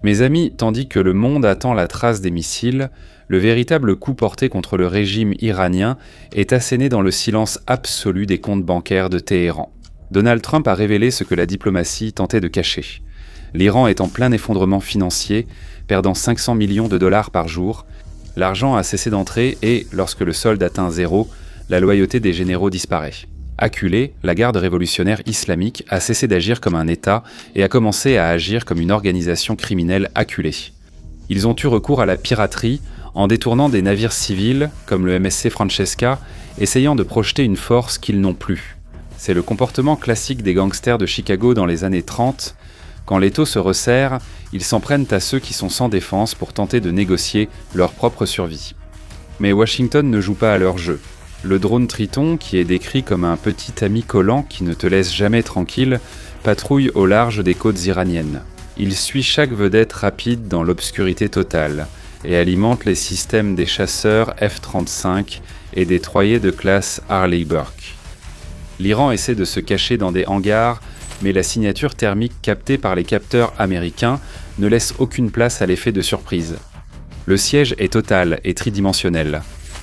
Mes amis, tandis que le monde attend la trace des missiles, le véritable coup porté contre le régime iranien est asséné dans le silence absolu des comptes bancaires de Téhéran. Donald Trump a révélé ce que la diplomatie tentait de cacher. L'Iran est en plein effondrement financier, perdant 500 millions de dollars par jour. L'argent a cessé d'entrer et, lorsque le solde atteint zéro, la loyauté des généraux disparaît. Acculée, la garde révolutionnaire islamique a cessé d'agir comme un État et a commencé à agir comme une organisation criminelle acculée. Ils ont eu recours à la piraterie en détournant des navires civils, comme le MSC Francesca, essayant de projeter une force qu'ils n'ont plus. C'est le comportement classique des gangsters de Chicago dans les années 30. Quand l'étau se resserre, ils s'en prennent à ceux qui sont sans défense pour tenter de négocier leur propre survie. Mais Washington ne joue pas à leur jeu. Le drone Triton, qui est décrit comme un petit ami collant qui ne te laisse jamais tranquille, patrouille au large des côtes iraniennes. Il suit chaque vedette rapide dans l'obscurité totale et alimente les systèmes des chasseurs F-35 et des troyers de classe Harley Burke. L'Iran essaie de se cacher dans des hangars, mais la signature thermique captée par les capteurs américains ne laisse aucune place à l'effet de surprise. Le siège est total et tridimensionnel.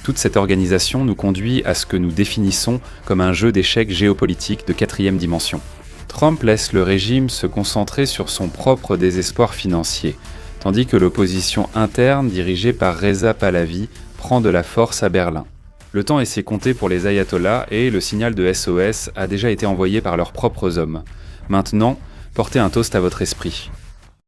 Toute cette organisation nous conduit à ce que nous définissons comme un jeu d'échecs géopolitique de 4e dimension. Trump laisse le régime se concentrer sur son propre désespoir financier, tandis que l'opposition interne dirigée par Reza Pahlavi prend de la force à Berlin. Le temps est s'est compté pour les ayatollahs et le signal de SOS a déjà été envoyé par leurs propres hommes. Maintenant, portez un toast à votre esprit.